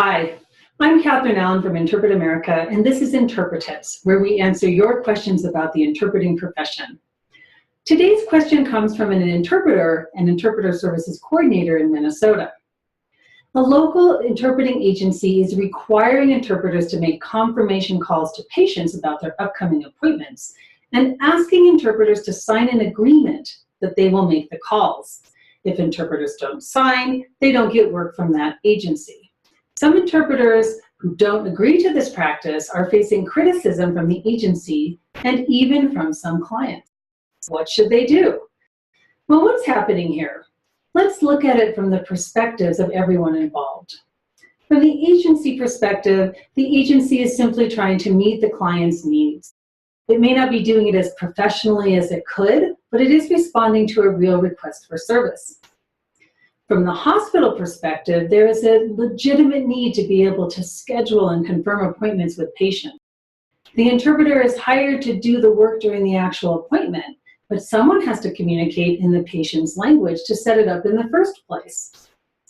Hi, I'm Katharine Allen from Interpret America, and this is InterpreTIPS, where we answer your questions about the interpreting profession. Today's question comes from an interpreter and interpreter services coordinator in Minnesota. A local interpreting agency is requiring interpreters to make confirmation calls to patients about their upcoming appointments and asking interpreters to sign an agreement that they will make the calls. If interpreters don't sign, they don't get work from that agency. Some interpreters who don't agree to this practice are facing criticism from the agency and even from some clients. What should they do? Well, what's happening here? Let's look at it from the perspectives of everyone involved. From the agency perspective, the agency is simply trying to meet the client's needs. It may not be doing it as professionally as it could, but it is responding to a real request for service. From the hospital perspective, there is a legitimate need to be able to schedule and confirm appointments with patients. The interpreter is hired to do the work during the actual appointment, but someone has to communicate in the patient's language to set it up in the first place.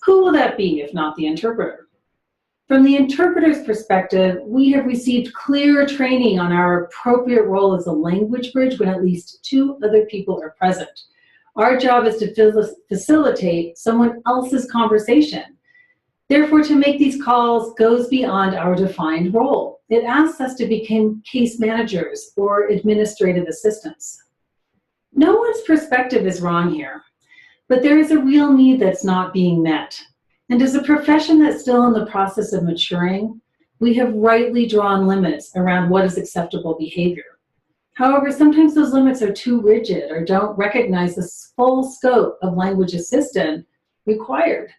Who will that be if not the interpreter? From the interpreter's perspective, we have received clear training on our appropriate role as a language bridge when at least two other people are present. Our job is to facilitate someone else's conversation. Therefore, to make these calls goes beyond our defined role. It asks us to become case managers or administrative assistants. No one's perspective is wrong here, but there is a real need that's not being met. And as a profession that's still in the process of maturing, we have rightly drawn limits around what is acceptable behavior. However, sometimes those limits are too rigid or don't recognize the full scope of language assistance required.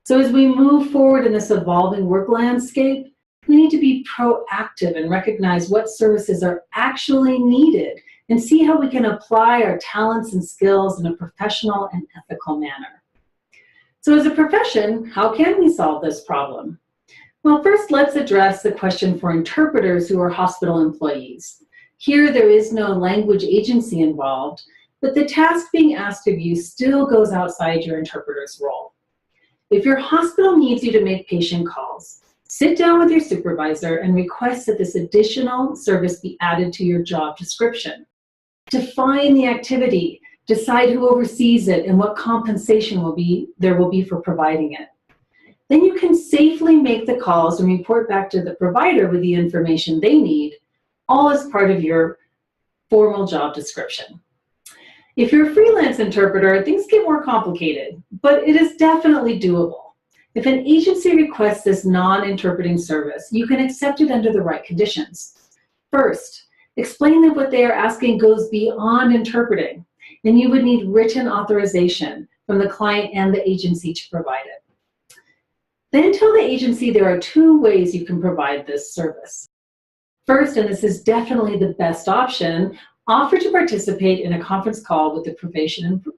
So as we move forward in this evolving work landscape, we need to be proactive and recognize what services are actually needed and see how we can apply our talents and skills in a professional and ethical manner. So as a profession, how can we solve this problem? Well, first let's address the question for interpreters who are hospital employees. Here, there is no language agency involved, but the task being asked of you still goes outside your interpreter's role. If your hospital needs you to make patient calls, sit down with your supervisor and request that this additional service be added to your job description. Define the activity, decide who oversees it, and what compensation there will be for providing it. Then you can safely make the calls and report back to the provider with the information they need, all as part of your formal job description. If you're a freelance interpreter, things get more complicated, but it is definitely doable. If an agency requests this non-interpreting service, you can accept it under the right conditions. First, explain that what they are asking goes beyond interpreting, and you would need written authorization from the client and the agency to provide it. Then tell the agency there are two ways you can provide this service. First, and this is definitely the best option, offer to participate in a conference call with the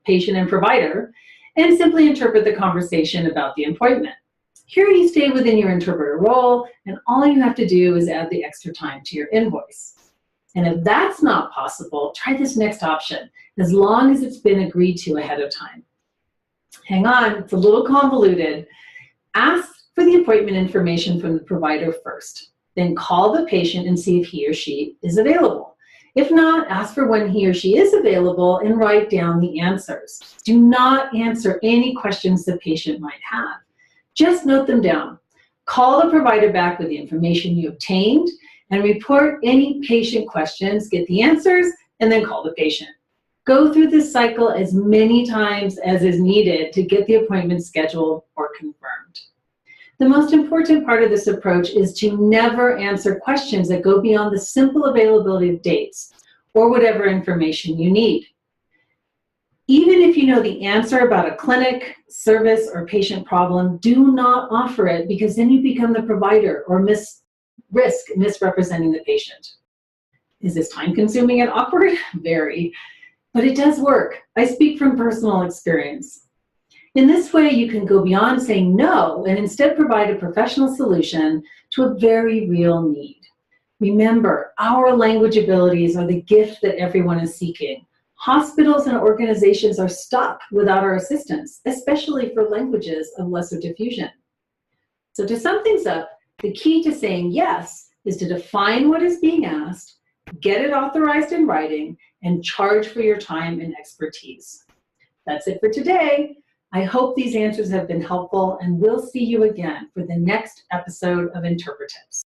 patient and provider and simply interpret the conversation about the appointment. Here you stay within your interpreter role, and all you have to do is add the extra time to your invoice. And if that's not possible, try this next option, as long as it's been agreed to ahead of time. Hang on, it's a little convoluted. Ask for the appointment information from the provider first. Then call the patient and see if he or she is available. If not, ask for when he or she is available and write down the answers. Do not answer any questions the patient might have. Just note them down. Call the provider back with the information you obtained and report any patient questions, get the answers, and then call the patient. Go through this cycle as many times as is needed to get the appointment scheduled or confirmed. The most important part of this approach is to never answer questions that go beyond the simple availability of dates or whatever information you need. Even if you know the answer about a clinic, service, or patient problem, do not offer it, because then you become the provider or risk misrepresenting the patient. Is this time-consuming and awkward? Very. But it does work. I speak from personal experience. In this way, you can go beyond saying no and instead provide a professional solution to a very real need. Remember, our language abilities are the gift that everyone is seeking. Hospitals and organizations are stuck without our assistance, especially for languages of lesser diffusion. So to sum things up, the key to saying yes is to define what is being asked, get it authorized in writing, and charge for your time and expertise. That's it for today. I hope these answers have been helpful, and we'll see you again for the next episode of InterpreTIPS.